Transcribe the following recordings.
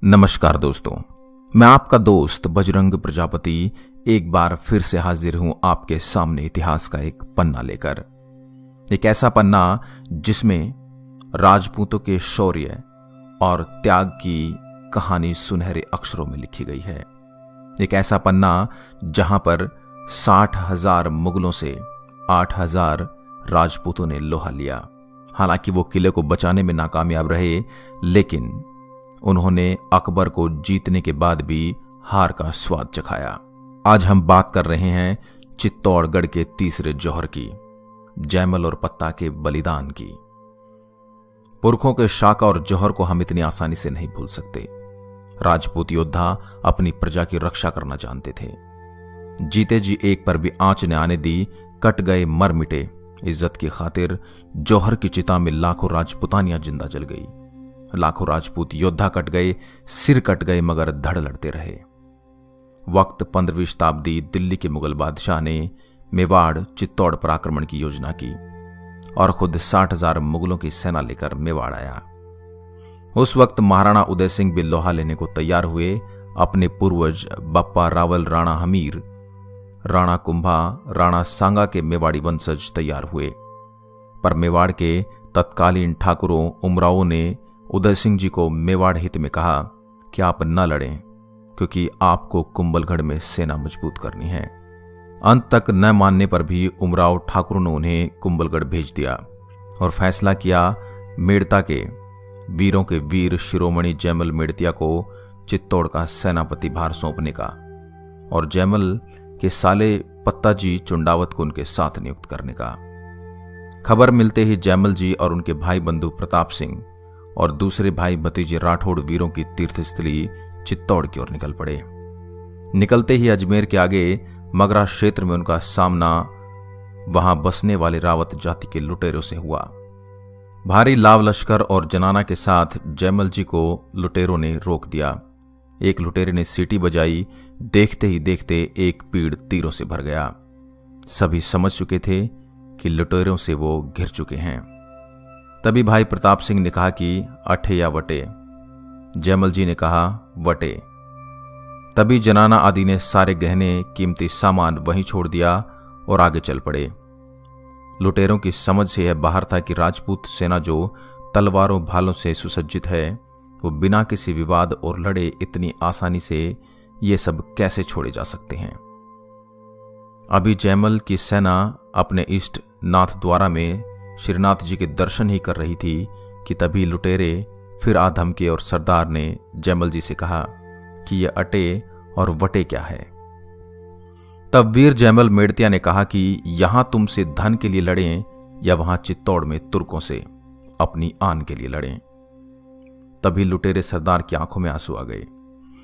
नमस्कार दोस्तों, मैं आपका दोस्त बजरंग प्रजापति एक बार फिर से हाजिर हूं आपके सामने इतिहास का एक पन्ना लेकर। एक ऐसा पन्ना जिसमें राजपूतों के शौर्य और त्याग की कहानी सुनहरे अक्षरों में लिखी गई है। एक ऐसा पन्ना जहां पर 60,000 मुगलों से 8,000 राजपूतों ने लोहा लिया। हालांकि वो किले को बचाने में नाकामयाब रहे, लेकिन उन्होंने अकबर को जीतने के बाद भी हार का स्वाद चखाया। आज हम बात कर रहे हैं चित्तौड़गढ़ के तीसरे जौहर की, जैमल और पत्ता के बलिदान की। पुरखों के शाका और जौहर को हम इतनी आसानी से नहीं भूल सकते। राजपूत योद्धा अपनी प्रजा की रक्षा करना जानते थे। जीते जी एक पर भी आंच न आने दी, कट गए मर मिटे। इज्जत की खातिर जौहर की चिता में लाखों राजपूतानियां जिंदा जल गई। लाखों राजपूत योद्धा कट गए, सिर कट गए, मगर धड़ लड़ते रहे। वक्त 15वीं शताब्दी। दिल्ली के मुगल बादशाह ने मेवाड़ चित्तौड़ पर आक्रमण की योजना की और खुद 60,000 मुगलों की सेना लेकर मेवाड़ आया। उस वक्त महाराणा उदय सिंह भी लोहा लेने को तैयार हुए। अपने पूर्वज बप्पा रावल, राणा हमीर, राणा कुंभा, राणा सांगा के मेवाड़ी वंशज तैयार हुए। पर मेवाड़ के तत्कालीन ठाकुरों उमरावों ने उदय सिंह जी को मेवाड़ हित में कहा कि आप न लड़ें, क्योंकि आपको कुंभलगढ़ में सेना मजबूत करनी है। अंत तक न मानने पर भी उमराव ठाकुरों ने उन्हें कुंभलगढ़ भेज दिया और फैसला किया मेड़ता के वीरों के वीर शिरोमणि जैमल मेड़तिया को चित्तौड़ का सेनापति भार सौंपने का और जैमल के साले पत्ताजी चुंडावत को उनके साथ नियुक्त करने का। खबर मिलते ही जैमल जी और उनके भाई बंधु प्रताप सिंह और दूसरे भाई भतीजे राठौड़ वीरों की तीर्थस्थली चित्तौड़ की ओर निकल पड़े। निकलते ही अजमेर के आगे मगरा क्षेत्र में उनका सामना वहां बसने वाले रावत जाति के लुटेरों से हुआ। भारी लाव लश्कर और जनाना के साथ जैमल जी को लुटेरों ने रोक दिया। एक लुटेरे ने सीटी बजाई। देखते ही देखते एक पीड़ तीरों से भर गया। सभी समझ चुके थे कि लुटेरों से वो घिर चुके हैं। तभी भाई प्रताप सिंह ने कहा कि अठे या वटे। जैमल जी ने कहा वटे। तभी जनाना आदि ने सारे गहने कीमती सामान वहीं छोड़ दिया और आगे चल पड़े। लुटेरों की समझ से यह बाहर था कि राजपूत सेना जो तलवारों भालों से सुसज्जित है, वो बिना किसी विवाद और लड़े इतनी आसानी से ये सब कैसे छोड़े जा सकते हैं। अभी जैमल की सेना अपने इष्ट नाथ द्वारा में श्रीनाथ जी के दर्शन ही कर रही थी कि तभी लुटेरे फिर आ धमके और सरदार ने जैमल जी से कहा कि यह अटे और वटे क्या है। तब वीर जैमल मेड़तिया ने कहा कि यहां तुमसे धन के लिए लड़ें या वहां चित्तौड़ में तुर्कों से अपनी आन के लिए लड़ें। तभी लुटेरे सरदार की आंखों में आंसू आ गए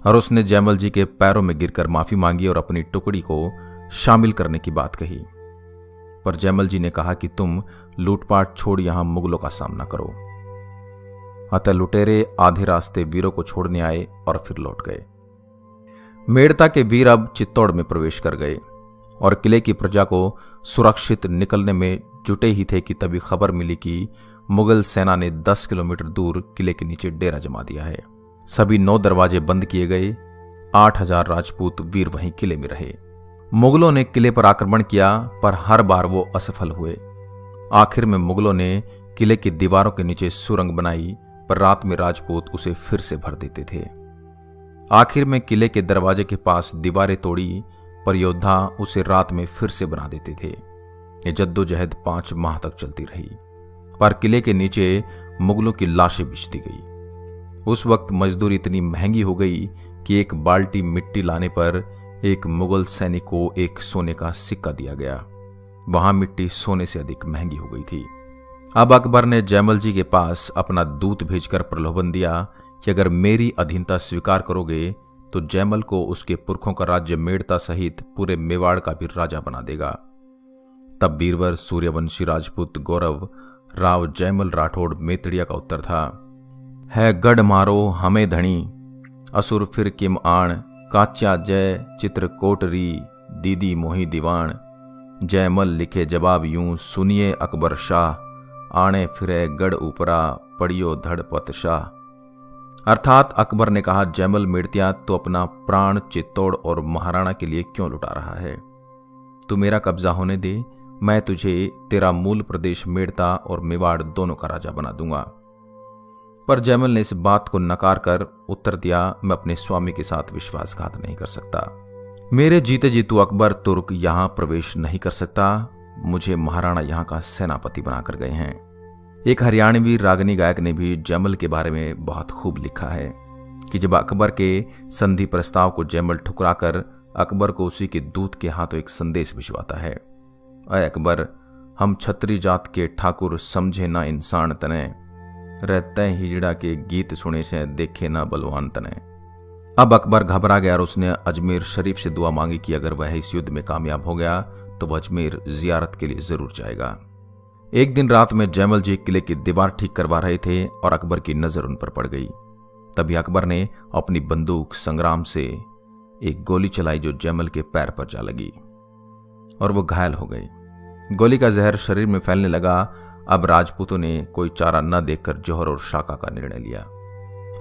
और उसने जैमल जी के पैरों में गिरकर माफी मांगी और अपनी टुकड़ी को शामिल करने की बात कही। पर जैमल जी ने कहा कि तुम लूटपाट छोड़ यहां मुगलों का सामना करो। अतः लुटेरे आधे रास्ते वीरों को छोड़ने आए और फिर लौट गए। मेड़ता के वीर अब चित्तौड़ में प्रवेश कर गए और किले की प्रजा को सुरक्षित निकलने में जुटे ही थे कि तभी खबर मिली कि मुगल सेना ने 10 किलोमीटर दूर किले के नीचे डेरा जमा दिया है। सभी 9 दरवाजे बंद किए गए। 8,000 राजपूत वीर वहीं किले में रहे। मुगलों ने किले पर आक्रमण किया, पर हर बार वो असफल हुए। आखिर में मुगलों ने किले की दीवारों के नीचे सुरंग बनाई, पर रात में राजपूत उसे फिर से भर देते थे। आखिर में किले के दरवाजे के पास दीवारें तोड़ी, पर योद्धा उसे रात में फिर से बना देते थे। ये जद्दोजहद 5 माह तक चलती रही, पर किले के नीचे मुगलों की लाशें बिछती गई। उस वक्त मजदूरी इतनी महंगी हो गई कि एक बाल्टी मिट्टी लाने पर एक मुगल सैनिक को एक सोने का सिक्का दिया गया। वहां मिट्टी सोने से अधिक महंगी हो गई थी। अब अकबर ने जैमल जी के पास अपना दूत भेजकर प्रलोभन दिया कि अगर मेरी अधीनता स्वीकार करोगे तो जैमल को उसके पुरखों का राज्य मेड़ता सहित पूरे मेवाड़ का भी राजा बना देगा। तब बीरवर सूर्यवंशी राजपूत गौरव राव जैमल राठौड़ मेतड़िया का उत्तर था, है गढ़ मारो हमें धनी, असुर फिर किम आण, काच्या जय चित्रकोटरी दीदी मोही दीवान। जैमल लिखे जवाब यूं, सुनिए अकबर शाह, आणे फिरे गढ़ ऊपरा, पड़ियो धड़ पत शाह। अर्थात अकबर ने कहा, जैमल मेड़तिया, तो अपना प्राण चित्तौड़ और महाराणा के लिए क्यों लुटा रहा है? तू मेरा कब्जा होने दे, मैं तुझे तेरा मूल प्रदेश मेड़ता और मेवाड़ दोनों का राजा बना दूंगा। पर जैमल ने इस बात को नकार कर उत्तर दिया, मैं अपने स्वामी के साथ विश्वासघात नहीं कर सकता। मेरे जीते जी तू अकबर तुर्क यहां प्रवेश नहीं कर सकता। मुझे महाराणा यहां का सेनापति बनाकर गए हैं। एक हरियाणवी रागनी गायक ने भी जैमल के बारे में बहुत खूब लिखा है कि जब अकबर के संधि प्रस्ताव को जैमल ठुकराकर अकबर को उसी के दूत के हाथों एक संदेश भिजवाता है, अय अकबर, हम छत्री जात के ठाकुर समझे ना इंसान तने, रहते हिजड़ा के गीत सुने से देखे ना बलवान तने। अब अकबर घबरा गया और उसने अजमेर शरीफ से दुआ मांगी कि अगर वह इस युद्ध में कामयाब हो गया तो वह अजमेर जियारत के लिए जरूर जाएगा। एक दिन रात में जैमल जी किले की दीवार ठीक करवा रहे थे और अकबर की नजर उन पर पड़ गई। तभी अकबर ने अपनी बंदूक संग्राम से एक गोली चलाई जो जैमल के पैर पर जा लगी और वो घायल हो गई। गोली का जहर शरीर में फैलने लगा। अब राजपूतों ने कोई चारा न देखकर जौहर और शाका का निर्णय लिया।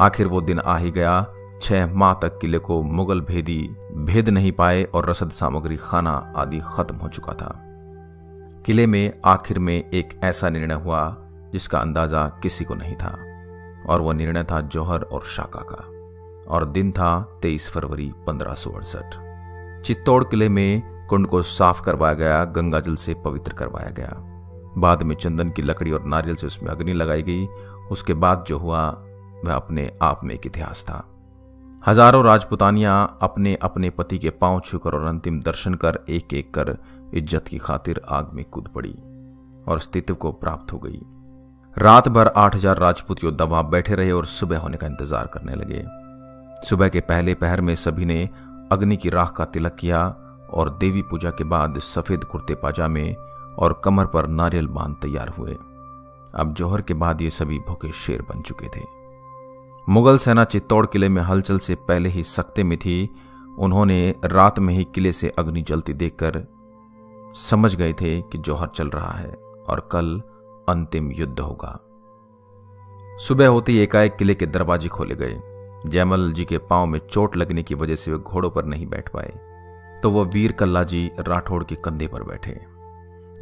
आखिर वो दिन आ ही गया। 6 माह तक किले को मुगल भेदी भेद नहीं पाए और रसद सामग्री, खाना आदि खत्म हो चुका था। किले में आखिर में एक ऐसा निर्णय हुआ जिसका अंदाजा किसी को नहीं था, और वह निर्णय था जौहर और शाका का, और दिन था 23 फरवरी 1568। चित्तौड़ किले में कुंड को साफ करवाया गया, गंगा जल से पवित्र करवाया गया। बाद में चंदन की लकड़ी और नारियल से उसमें अग्नि लगाई गई। उसके बाद जो हुआ वह अपने आप में एक इतिहास था। हजारों राजपुतानियां अपने अपने पति के पांव छूकर और अंतिम दर्शन कर एक एक कर इज्जत की खातिर आग में कूद पड़ी और अस्तित्व को प्राप्त हो गई। रात भर 8000 राजपूत योद्धा वहां बैठे रहे और सुबह होने का इंतजार करने लगे। सुबह के पहले पहर में सभी ने अग्नि की राख का तिलक किया और देवी पूजा के बाद सफेद कुर्ते पाजामे और कमर पर नारियल बांध तैयार हुए। अब जौहर के बाद ये सभी भूखे शेर बन चुके थे। मुगल सेना चित्तौड़ किले में हलचल से पहले ही सख्ते में थी। उन्होंने रात में ही किले से अग्नि जलती देखकर समझ गए थे कि जौहर चल रहा है और कल अंतिम युद्ध होगा। सुबह होते ही एकाएक किले के दरवाजे खोले गए। जैमल जी के पांव में चोट लगने की वजह से वे घोड़ों पर नहीं बैठ पाए, तो वह वीर कल्ला जी राठौड़ के कंधे पर बैठे।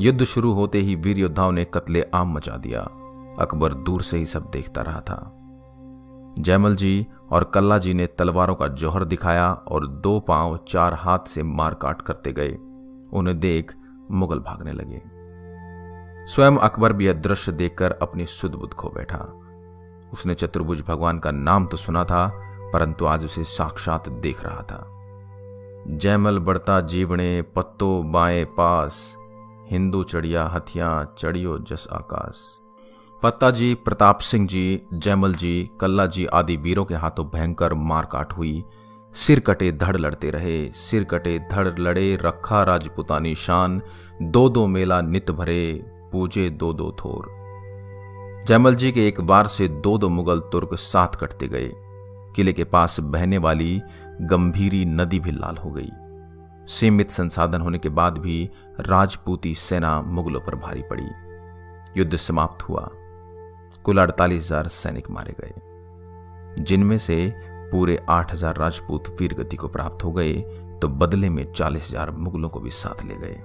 युद्ध शुरू होते ही वीर योद्धाओं ने कत्ले आम मचा दिया। अकबर दूर से ही सब देखता रहा था। जैमल जी और कल्ला जी ने तलवारों का जौहर दिखाया और 2 पांव 4 हाथ से मार काट करते गए। उन्हें देख मुगल भागने लगे। स्वयं अकबर भी यह दृश्य देखकर अपनी सुध बुध खो बैठा। उसने चतुर्भुज भगवान का नाम तो सुना था, परंतु आज उसे साक्षात देख रहा था। जैमल बढ़ता जीवणे पत्तो बाएं पास, हिंदू चढ़िया हथियां चढ़ियो जस आकाश। पत्ता जी, प्रताप सिंह जी, जैमल जी, कल्ला जी आदि वीरों के हाथों भयंकर मारकाट हुई। सिर कटे धड़ लड़ते रहे, सिर कटे धड़ लड़े, रखा राजपुतानी शान, 2-2 मेला नित भरे, पूजे 2-2 थोर। जैमल जी के एक बार से 2-2 मुगल तुर्क साथ कटते गए। किले के पास बहने वाली गंभीरी नदी भी लाल हो गई। सीमित संसाधन होने के बाद भी राजपूती सेना मुगलों पर भारी पड़ी। युद्ध समाप्त हुआ। कुल 48,000 सैनिक मारे गए, जिनमें से पूरे 8,000 राजपूत वीरगति को प्राप्त हो गए, तो बदले में 40,000 मुगलों को भी साथ ले गए।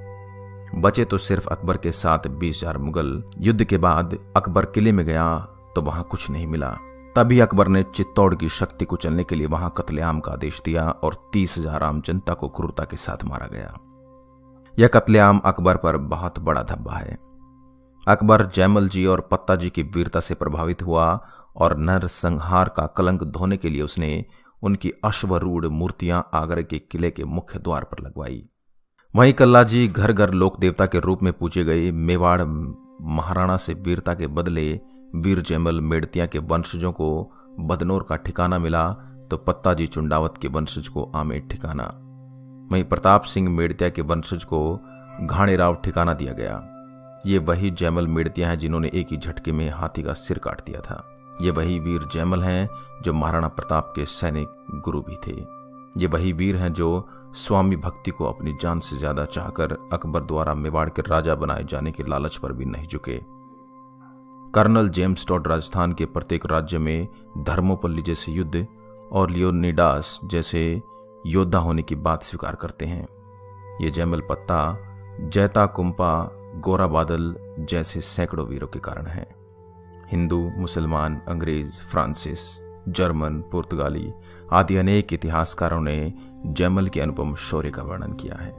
बचे तो सिर्फ अकबर के साथ 20,000 मुगल। युद्ध के बाद अकबर किले में गया तो वहां कुछ नहीं मिला। तभी अकबर ने चित्तौड़ की शक्ति को चलने के लिए वहां कत्लेआम का आदेश दिया और 30,000 आम जनता को क्रूरता के साथ मारा गया। यह कत्लेआम अकबर पर बहुत बड़ा धब्बा है। अकबर जैमल जी और पत्ता जी की वीरता से प्रभावित हुआ और नर संहार का कलंक धोने के लिए उसने उनकी अश्वरूढ़ मूर्तियां आगरा के किले के मुख्य द्वार पर लगवाई। वहीं कल्ला जी घर घर लोक देवता के रूप में पूजे गए। मेवाड़ महाराणा से वीरता के बदले वीर जैमल मेड़तिया के वंशजों को बदनौर का ठिकाना मिला, तो पत्ता जी चुंडावत के वंशज को आमेर ठिकाना। वहीं प्रताप सिंह मेड़तिया के वंशज को घाणेराव ठिकाना दिया गया। ये वही जैमल मेड़तिया हैं जिन्होंने एक ही झटके में हाथी का सिर काट दिया था। ये वही वीर जैमल हैं जो महाराणा प्रताप के सैनिक गुरु भी थे। ये वही वीर हैं जो स्वामी भक्ति को अपनी जान से ज्यादा चाहकर अकबर द्वारा मेवाड़ के राजा बनाए जाने के लालच पर भी नहीं झुके। कर्नल जेम्स टॉड राजस्थान के प्रत्येक राज्य में धर्मोपल्ली जैसे युद्ध और लियोनिडास जैसे योद्धा होने की बात स्वीकार करते हैं। ये जैमल पत्ता, जैता कुंपा, गोरा बादल जैसे सैकड़ों वीरों के कारण है। हिंदू, मुसलमान, अंग्रेज, फ्रांसीस, जर्मन, पुर्तगाली आदि अनेक इतिहासकारों ने जैमल के अनुपम शौर्य का वर्णन किया है।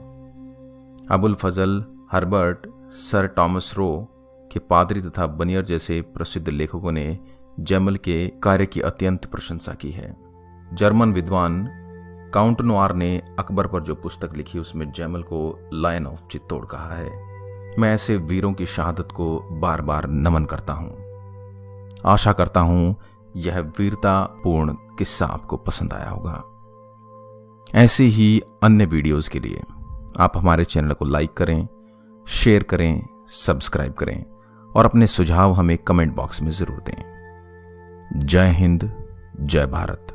अबुल फजल, हर्बर्ट, सर टॉमस रो के पादरी तथा बनियर जैसे प्रसिद्ध लेखकों ने जैमल के कार्य की अत्यंत प्रशंसा की है। जर्मन विद्वान काउंट नोआर ने अकबर पर जो पुस्तक लिखी उसमें जैमल को लायन ऑफ चित्तौड़ कहा है। मैं ऐसे वीरों की शहादत को बार बार नमन करता हूं। आशा करता हूं यह वीरतापूर्ण किस्सा आपको पसंद आया होगा। ऐसी ही अन्य वीडियोस के लिए आप हमारे चैनल को लाइक करें, शेयर करें, सब्सक्राइब करें और अपने सुझाव हमें कमेंट बॉक्स में जरूर दें। जय हिंद, जय भारत।